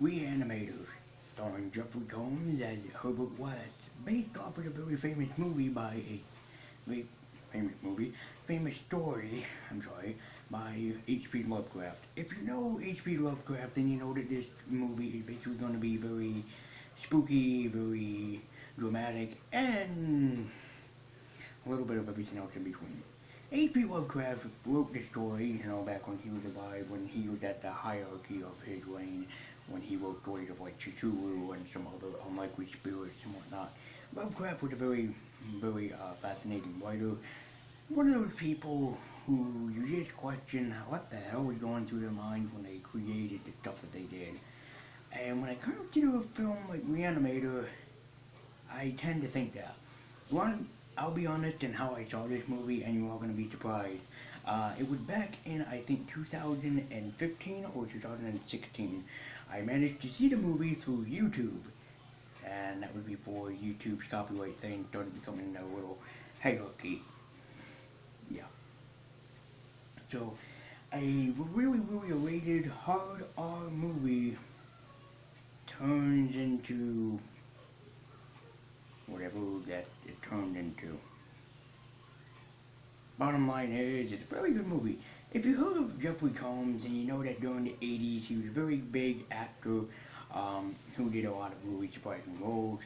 Re-Animator, starring Jeffrey Combs as Herbert West, based off of a very famous movie by a very famous movie, famous story, I'm sorry, by H.P. Lovecraft. If you know H.P. Lovecraft, then you know that this movie is basically going to be very spooky, very dramatic, and a little bit of everything else in between. H.P. Lovecraft wrote the story, back when he was alive, when he was at the hierarchy of his reign, when he wrote stories of like Cthulhu and some other unlikely spirits and whatnot. Lovecraft was a very fascinating writer. One of those people who you just question what the hell was going through their minds when they created the stuff that they did. And when it comes to a film like Re-Animator, I tend to think that. One, I'll be honest in how I saw this movie, and you're all going to be surprised. It was back in, I think, 2015 or 2016. I managed to see the movie through YouTube, and that was before YouTube's copyright thing started becoming a little hierarchy. Yeah. So, a really rated hard R movie turns into whatever that it turned into. Bottom line is, it's a very good movie. If you heard of Jeffrey Combs and you know that during the 80s he was a very big actor who did a lot of really surprising roles.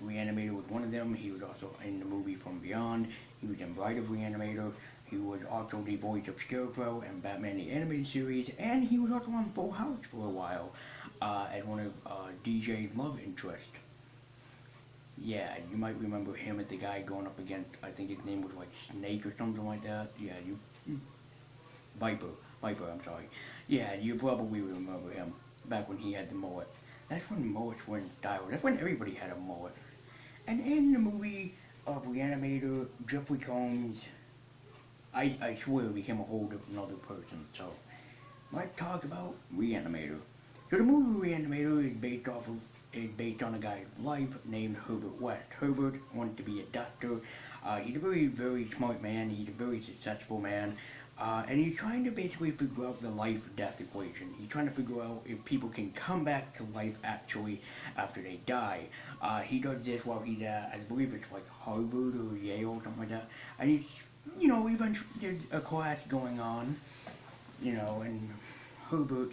Re-Animator was one of them. He was also in the movie From Beyond. He was in Bride of Re-Animator. He was also the voice of Scarecrow in Batman the Animated Series, and he was also on Full House for a while as one of DJ's love interests. Yeah, you might remember him as the guy going up against, I think his name was like Snake or something like that. Yeah, Viper, I'm sorry. Yeah, you probably remember him back when he had the mullet. That's when mullets were in style. That's when everybody had a mullet. And in the movie of Re-Animator, Jeffrey Combs, I swear, became a whole different other person. So, let's talk about Re-Animator. So the movie Re-Animator is based on a guy's life named Herbert West. Herbert wanted to be a doctor. He's a very smart man. He's a very successful man. And he's trying to basically figure out the life-death equation. He's trying to figure out if people can come back to life actually after they die. He does this while he's at, I believe it's like Harvard or Yale, something like that. And he's, eventually there's a class going on, and Herbert,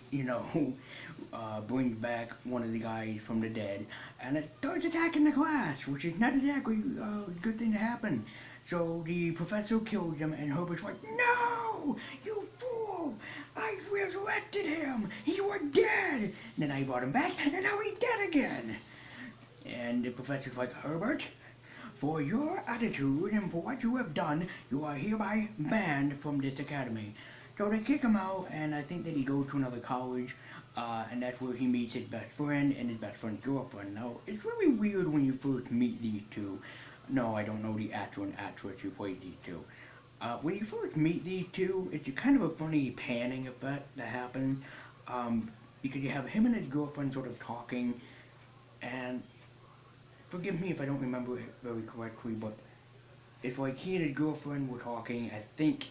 brings back one of the guys from the dead, and it starts attacking the class, which is not exactly a good thing to happen. So the professor kills him, and Herbert's like, "No, you fool! I resurrected him! He was dead! And then I brought him back, and now he's dead again!" And the professor's like, "Herbert, for your attitude and for what you have done, you are hereby banned from this academy." So they kick him out, and I think that he goes to another college, and that's where he meets his best friend and his best friend's girlfriend. Now, it's really weird when you first meet these two. No, I don't know the actor and actress who plays these two. When you first meet these two, it's a kind of a funny panning effect that happens, because you have him and his girlfriend sort of talking, and forgive me if I don't remember it very correctly, but it's like he and his girlfriend were talking. I think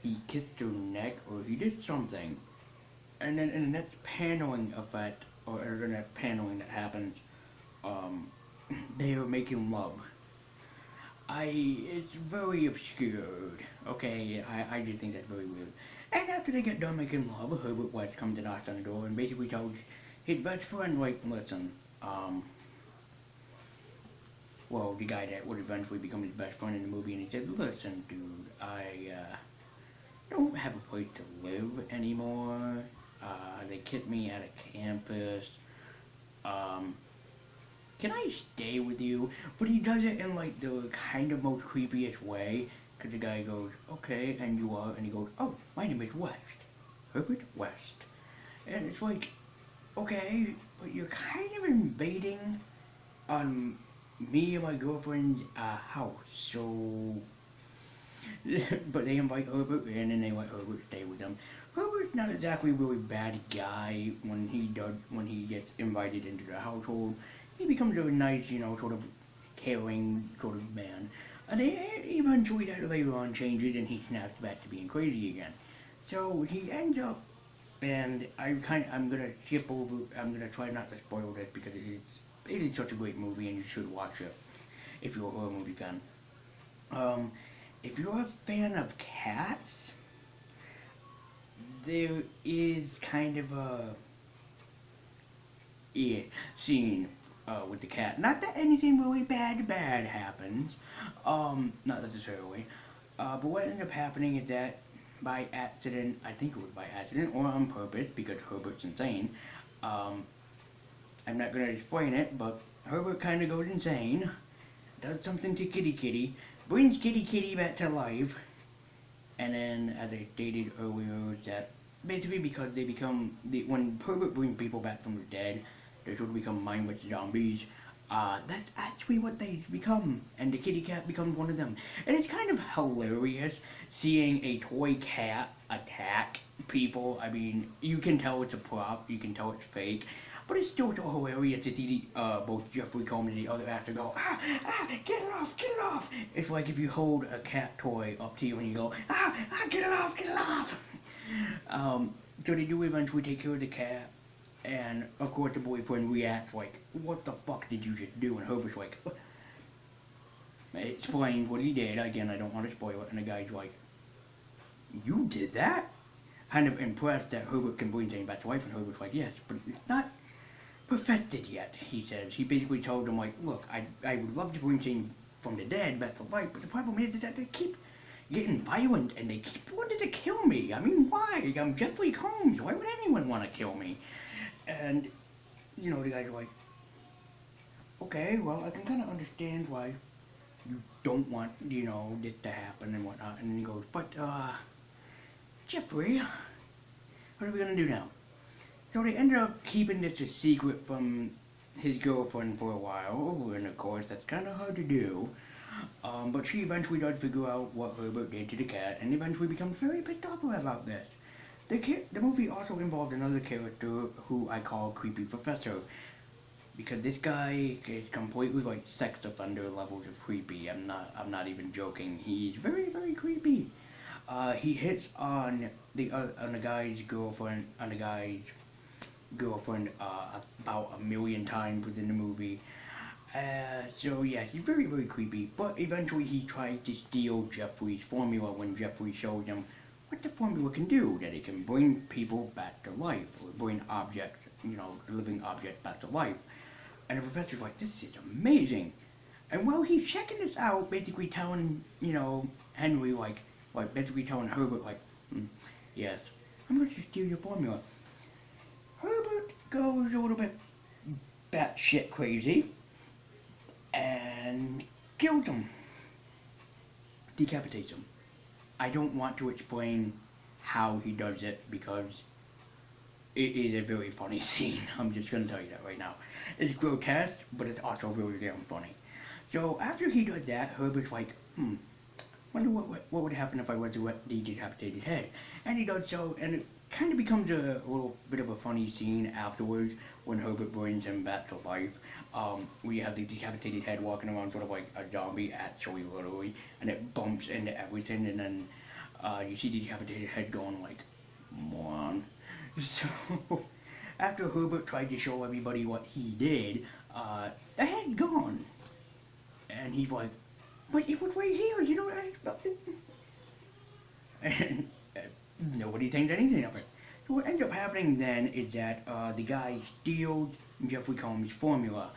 he kissed her neck, or he did something, and then in that paneling effect, or in that paneling that happens, they are making love. It's very obscured. Okay, I just think that's very weird. And after they get done making love, Herbert West comes and knocks on the door and basically tells his best friend, like, listen, well, the guy that would eventually become his best friend in the movie, and he said, "Listen, dude, I don't have a place to live anymore. They kicked me out of campus. Can I stay with you?" But he does it in like the kind of most creepiest way, because the guy goes, "Okay, and you are?" And he goes, "Oh, my name is West. Herbert West." And it's like, okay, but you're kind of invading on me and my girlfriend's house, so but they invite Herbert in and they let Herbert stay with them. Herbert's not exactly a really bad guy when he gets invited into the household. He becomes a nice, sort of caring sort of man. And eventually that later on changes and he snaps back to being crazy again. So he ends up And I'm gonna skip over. I'm gonna try not to spoil this because it is such a great movie and you should watch it if you're a horror movie fan. Um, if you're a fan of cats, there is kind of a scene with the cat. Not that anything really bad happens, not necessarily. But what ended up happening is that by accident, I think it was by accident or on purpose, because Herbert's insane. Um, I'm not gonna explain it, but Herbert kind of goes insane, does something to Kitty Kitty, brings Kitty Kitty back to life, and then, as I stated earlier, that basically because when Herbert brings people back from the dead, they sort of become mindless zombies. That's actually what they become, and the kitty cat becomes one of them. And it's kind of hilarious seeing a toy cat attack people. I mean, you can tell it's a prop, you can tell it's fake, but it's still so hilarious to see both Jeffrey Combs and the other actor go, get it off, get it off. It's like if you hold a cat toy up to you and you go, get it off, get it off. So they do eventually take care of the cat. And of course the boyfriend reacts like, what the fuck did you just do? And Herbert's like, explains what he did. Again, I don't want to spoil it. And the guy's like, you did that? Kind of impressed that Herbert can bring Jane back to life. And Herbert's like, yes, but it's not perfected yet, he says. He basically told him like, look, I would love to bring Jane from the dead back to life, but the problem is that they keep getting violent and they keep wanting to kill me. I mean, why? I'm Jeffrey Combs. Why would anyone want to kill me? And, the guy's like, okay, well, I can kind of understand why you don't want, this to happen and whatnot. And then he goes, but, Jeffrey, what are we going to do now? So they ended up keeping this a secret from his girlfriend for a while, and of course, that's kind of hard to do. But she eventually does figure out what Herbert did to the cat, and eventually becomes very pissed off about this. The movie also involved another character who I call Creepy Professor, because this guy is completely like sex offender levels of creepy. I'm not even joking. He's very, very creepy. He hits on the guy's girlfriend about 1,000,000 times within the movie. So yeah, he's very, very creepy. But eventually he tries to steal Jeffrey's formula when Jeffrey shows him what the formula can do, that it can bring people back to life, or bring objects, living objects back to life. And the professor's like, this is amazing. And while he's checking this out, basically telling, Henry, basically telling Herbert, yes, I'm going to steal your formula. Herbert goes a little bit batshit crazy and kills him. Decapitates him. I don't want to explain how he does it because it is a very funny scene. I'm just going to tell you that right now. It's grotesque, but it's also really damn funny. So after he does that, Herbert's like, wonder what would happen if I was to let the decapitated head. And he does so, and it kind of becomes a little bit of a funny scene afterwards when Herbert brings him back to life. We have the decapitated head walking around sort of like a zombie, actually, literally, and it bumps into everything, and then you see the decapitated head going like, moron. So, after Herbert tried to show everybody what he did, the head's gone. And he's like, but it was right here, and nobody thinks anything of it. So what ends up happening then is that the guy steals Jeffrey Combs' formula.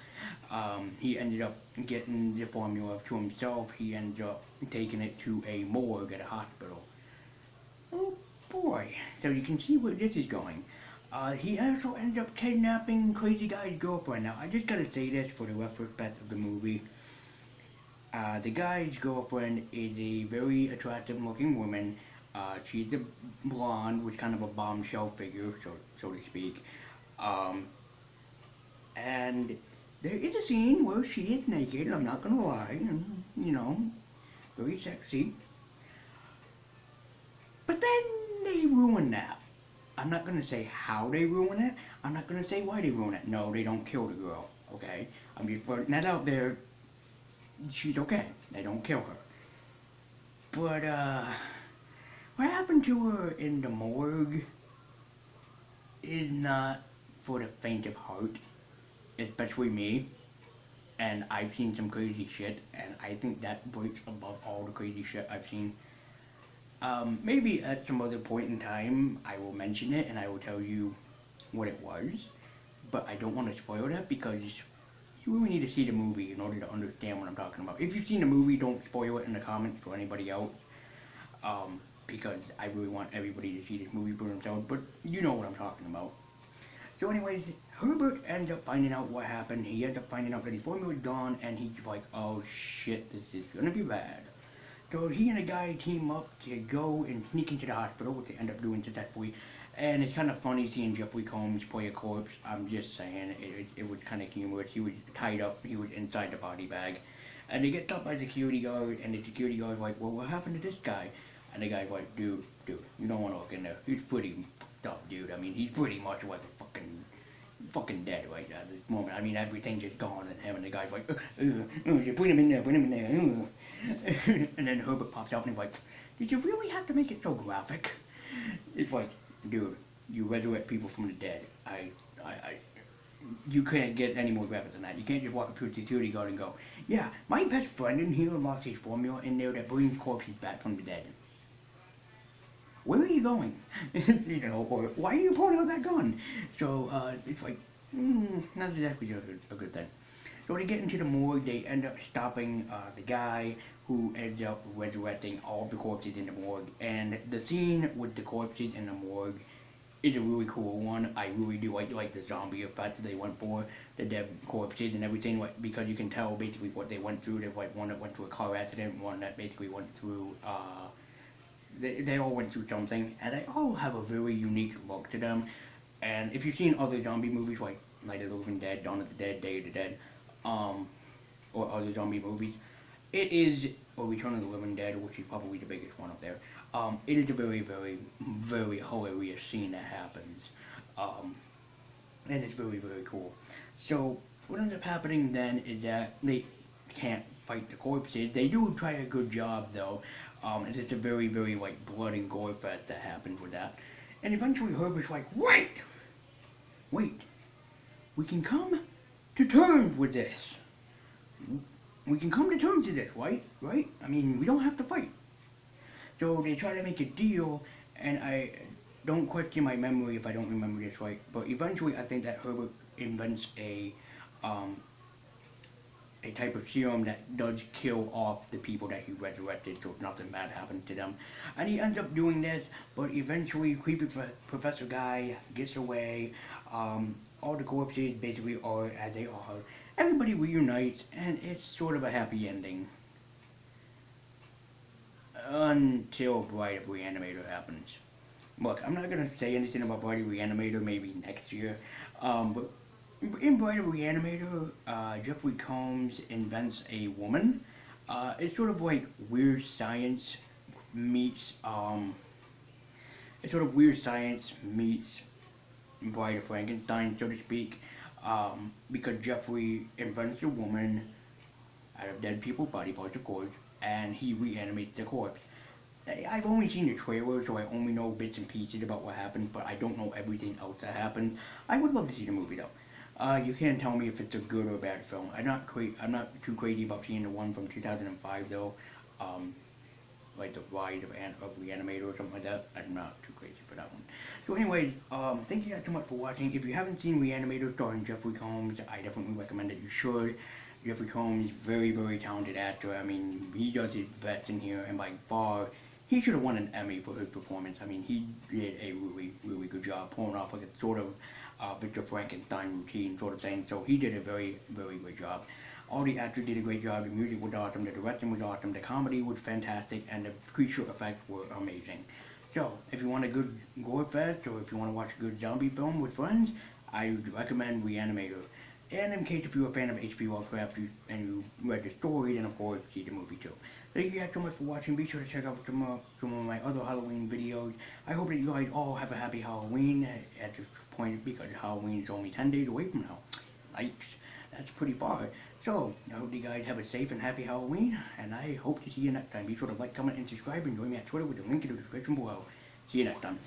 He ended up getting the formula to himself. He ended up taking it to a morgue at a hospital. Oh boy, so you can see where this is going. He also ended up kidnapping Crazy Guy's girlfriend. Now, I just gotta say this for the retrospect of the movie. The guy's girlfriend is a very attractive looking woman. She's a blonde with kind of a bombshell figure, so to speak. And there is a scene where she is naked, I'm not gonna lie, and, very sexy. But then they ruin that. I'm not gonna say how they ruin it, I'm not gonna say why they ruin it. No, they don't kill the girl, okay? I'm just putting that out there. She's okay, they don't kill her. But, what happened to her in the morgue? is not for the faint of heart, especially me. And I've seen some crazy shit, and I think that breaks above all the crazy shit I've seen. Maybe at some other point in time, I will mention it and I will tell you what it was, but I don't want to spoil that because you really need to see the movie in order to understand what I'm talking about. If you've seen the movie, don't spoil it in the comments for anybody else, because I really want everybody to see this movie for themselves, but you know what I'm talking about. So anyways, Herbert ends up finding out what happened. He ends up finding out that his formula is gone, and he's like, oh shit, this is gonna be bad. So he and a guy team up to go and sneak into the hospital, which they end up doing successfully. And it's kind of funny seeing Jeffrey Combs play a corpse. I'm just saying, it was kind of humorous. He was tied up, he was inside the body bag. And they get stopped by the security guard, and the security guard's like, well, what happened to this guy? And the guy's like, dude, you don't want to look in there. He's pretty fucked up, dude. I mean, he's pretty much like a fucking dead right at this moment. I mean, everything's just gone in him, and the guy's like, put him in there. And then Herbert pops out and he's like, did you really have to make it so graphic? It's like, dude, you resurrect people from the dead. You can't get any more graphic than that. You can't just walk up to a security guard and go, yeah, my best friend in here lost his formula in there that brings corpses back from the dead. Where are you going? You know, or why are you pulling out that gun? So, it's like, not exactly a good thing. So they get into the morgue, they end up stopping the guy who ends up resurrecting all the corpses in the morgue. And the scene with the corpses in the morgue is a really cool one. I really do like the zombie effect that they went for, the dead corpses and everything, because you can tell basically what they went through. There's like one that went through a car accident, one that basically went through, they all went through something, and they all have a very unique look to them. And if you've seen other zombie movies like Night of the Living Dead, Dawn of the Dead, Day of the Dead, or other zombie movies, it is, or Return of the Living Dead, which is probably the biggest one up there. It is a very, very, very hilarious scene that happens, and it's very, very cool. So what ends up happening then is that they can't fight the corpses. They do try a good job though, and it's a very, very like blood and gore fest that happens with that. And eventually Herbert's like, wait, we can come to terms with this. We can come to terms with this, right? I mean, we don't have to fight. So they try to make a deal, and I don't question my memory if I don't remember this right, but eventually I think that Herbert invents a type of serum that does kill off the people that he resurrected, so nothing bad happens to them. And he ends up doing this, but eventually creepy Professor Guy gets away. All the corpses basically are as they are. Everybody reunites, and it's sort of a happy ending. Until Bride of Re-Animator happens. Look, I'm not going to say anything about Bride of Re-Animator maybe next year, but in Bride of Re-Animator, Jeffrey Combs invents a woman. It's sort of like Weird Science meets, Bride of Frankenstein, so to speak, because Jeffrey invents a woman out of dead people's body parts, of course, and he reanimates the corpse. I've only seen the trailer, so I only know bits and pieces about what happened, but I don't know everything else that happened. I would love to see the movie though. You can't tell me if it's a good or bad film. I'm not too crazy about seeing the one from 2005 though, like the Ride of Re-Animator or something like that. I'm not too crazy for that one. So anyways, thank you guys so much for watching. If you haven't seen Re-Animator starring Jeffrey Combs, I definitely recommend that you should. Jeffrey Combs, very, very talented actor. I mean, he does his best in here, and by far, he should have won an Emmy for his performance. I mean, he did a really, really good job pulling off like a sort of Victor Frankenstein routine sort of thing. So he did a very, very great job. All the actors did a great job. The music was awesome, the direction was awesome, the comedy was fantastic, and the creature effects were amazing. So, if you want a good gore fest, or if you want to watch a good zombie film with friends, I would recommend Re-Animator. And in case if you're a fan of H.P. Lovecraft and you read the story, then of course see the movie too. Thank you guys so much for watching. Be sure to check out some of my other Halloween videos. I hope that you guys all have a happy Halloween at this point, because Halloween is only 10 days away from now. Yikes, that's pretty far. So, I hope you guys have a safe and happy Halloween, and I hope to see you next time. Be sure to like, comment, and subscribe, and join me on Twitter with the link in the description below. See you next time.